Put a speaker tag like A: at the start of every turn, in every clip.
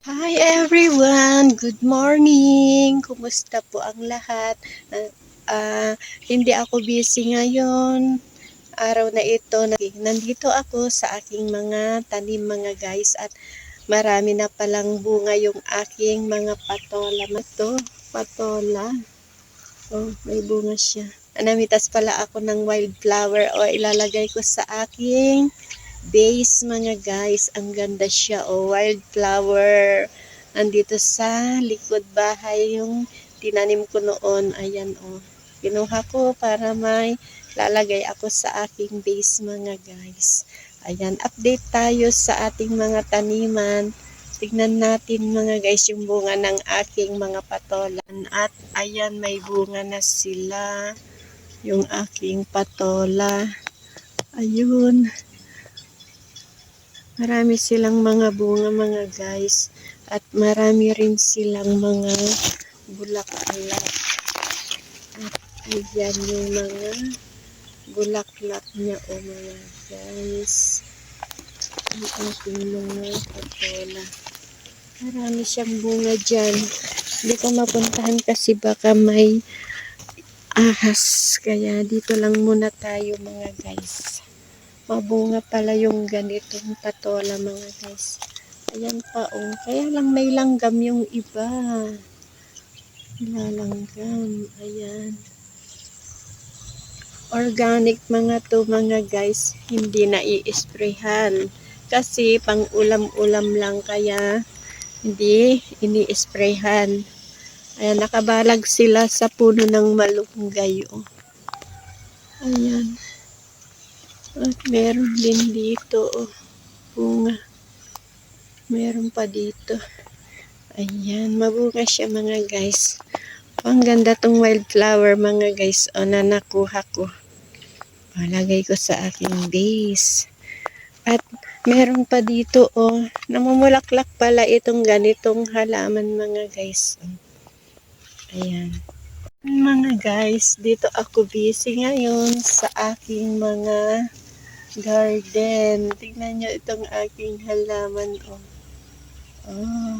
A: Hi everyone! Good morning! Kumusta po ang lahat? Hindi ako busy ngayon. Araw na ito, nandito ako sa aking mga tanim mga guys at marami na palang bunga yung aking mga patola. Ito, patola. Oh, may bunga siya. Namitas pala ako ng wildflower o ilalagay ko sa aking base mga guys. Ang ganda siya o wildflower. Nandito sa likod bahay yung tinanim ko noon. Ayan o. Kinuha ko para may lalagay ako sa aking base mga guys. Ayan, update tayo sa ating mga taniman. Tignan natin mga guys yung bunga ng aking mga patolan. At ayan, may bunga na sila. Yung aking patola. Ayun. Marami silang mga bunga mga guys. At marami rin silang mga bulaklak. At ayan yung mga bulaklak niya o mga guys. Ang aking mga patola. Marami siyang bunga dyan. Hindi ko mapuntahan kasi baka may ahas. Kaya dito lang muna tayo mga guys. Mabunga pala yung ganitong patola mga guys. Ayan pa oh. Kaya lang may langgam yung iba. Nilalanggam. Ayan. Organic mga to mga guys. Hindi na i-sprayhan. Kasi pang ulam-ulam lang kaya hindi ini-sprayhan. Ayan, nakabalag sila sa puno ng malunggay. Oh. Ayan. At meron din dito. Oh. Bunga. Meron pa dito. Ayan, mabunga siya mga guys. Ang ganda tong wildflower mga guys. O, na nakuha ko. Lagay ko sa aking base. At meron pa dito o. Namumulaklak pala itong ganitong halaman mga guys. Ayan. Mga guys, dito ako busy ngayon sa aking mga garden. Tingnan nyo itong aking halaman o. Oh.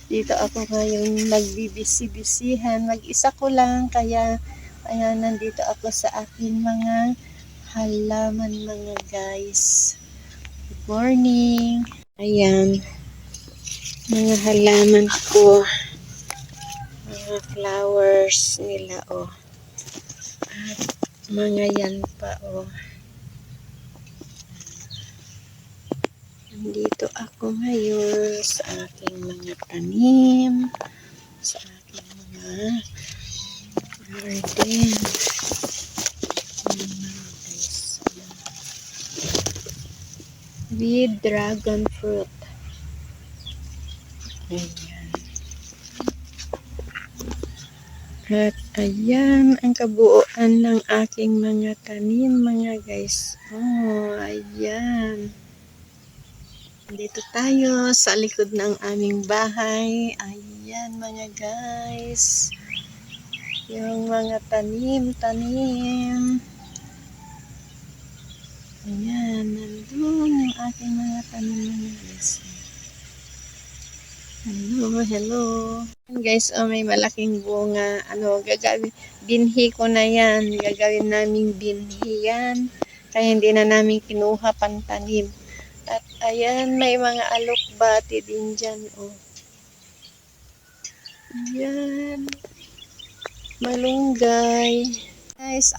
A: Dito ako ngayon nagbibisi-bisihan. Mag-isa ko lang kaya ayan, nandito ako sa aking mga halaman mga guys. Good morning. Ayan, mga halaman ko. Mga flowers nila oh. At mga yan pa oh. Nandito ako ngayon sa aking mga tanim. Sa aking mga garden. With dragon fruit. Ayan. At ayan ang kabuuan ng aking mga tanim mga guys. Oh, ayan. Dito tayo sa likod ng aming bahay. Ayan mga guys. Yung mga tanim-tanim. Ayan, nandun yung aking mga tanim mga guys. Hello, hello. Guys, oh, may malaking bunga. Gagawin, binhi ko na yan. Gagawin namin binhi yan. Kaya hindi na namin kinuha pantanim. At ayan, may mga alokbati din dyan, oh. Ayan. Malunggay. Guys,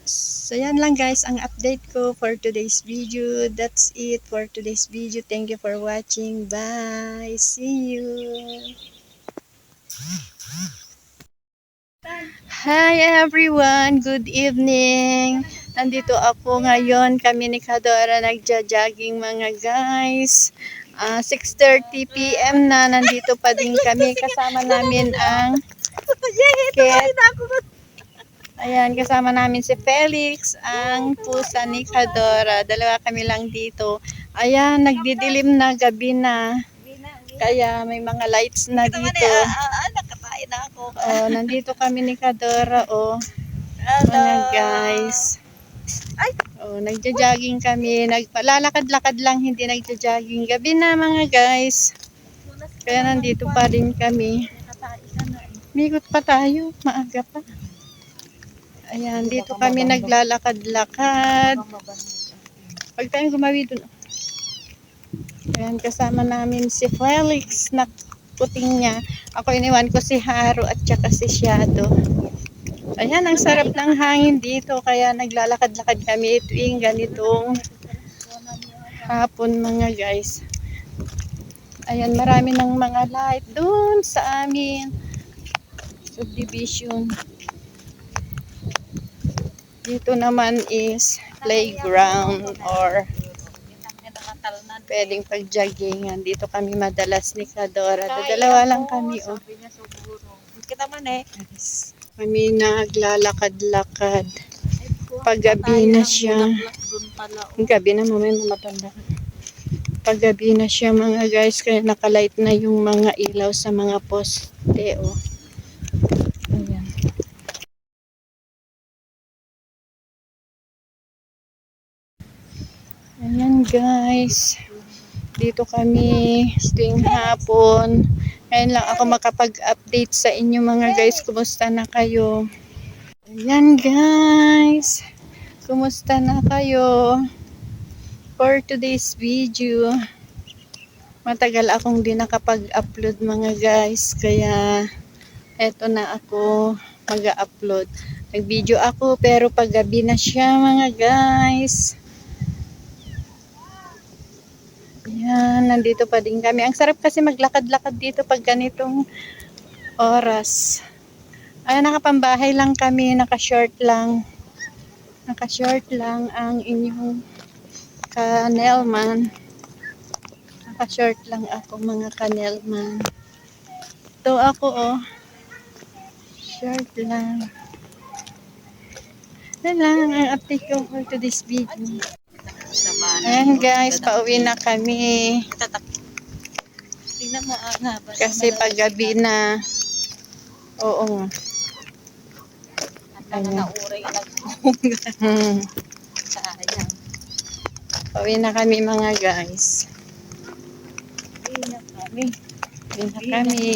A: so yan lang guys, ang update ko for today's video. That's it for today's video. Thank you for watching. Bye. See you. Hi everyone. Good evening. Nandito ako ngayon. Kami ni Kadora nagja-jogging mga guys. 6:30 PM na. Nandito pa din kami. Kasama namin ang Ket. Ayan, kasama namin si Felix, ang pusa ni Kadora. Dalawa kami lang dito. Ayan, nagdidilim na, gabi na. Kaya may mga lights na dito.
B: Nakakain na ako.
A: Oh, nandito kami ni Kadora, oh. Mga guys. Oh, nagja-jogging kami. Nagpalalakad-lakad lang, hindi nagja-jogging. Gabi na mga guys. Kaya nandito pa rin kami.
B: Nakatae ka na eh.
A: Migot pa tayo, maaga pa. Ayan, dito kami naglalakad-lakad.
B: Baka mabanhig.
A: Pag tayong gumawi dun. Ayan, kasama namin si Felix na puting niya. Ako iniwan ko si Haro at saka si Shadow. Ayan, ang sarap ng hangin dito. Kaya naglalakad-lakad kami tuwing ganitong hapon mga guys. Ayan, marami ng mga light dun sa amin. Subdivision. Dito naman is playground or pwedeng pag-joggingan. Dito kami madalas ni Kadora. Dalawa lang kami. Oh.
B: Sabi niya siguro. Kita man eh.
A: Yes. Kami naglalakad-lakad.
B: Ay, kuha
A: Paggabi
B: tayo
A: na
B: ng
A: siya.
B: bulaklak dun pala.
A: Ang gabi na mamaya matanda. Paggabi na siya mga guys. Kaya nakalight na yung mga ilaw sa mga poste. Oh. Ayan. Ayan guys. Dito kami tuwing hapon. Ngayon lang ako makapag-update sa inyo mga guys. Kumusta na kayo? Ayan guys. Kumusta na kayo? For today's video. Matagal akong di nakapag-upload mga guys. Kaya eto na ako mag-upload. Nag-video ako pero paggabi na siya mga guys. Ayan, nandito pa din kami. Ang sarap kasi maglakad-lakad dito pag ganitong oras. Ayan, nakapambahay lang kami, naka-short lang. Naka-short lang ang inyong kanelman. Naka-short lang ako mga kanelman. Ito ako oh. Short lang. Yan lang ang update ko for today's video. Ayan guys, pauwi na kami.
B: Tingnan mo ang haba.
A: Kasi paggabi na. Oo.
B: Ang mga nauray ilag. Sayang.
A: Pauwi na kami mga guys.
B: Tingnan kami.
A: Pauwi na kami.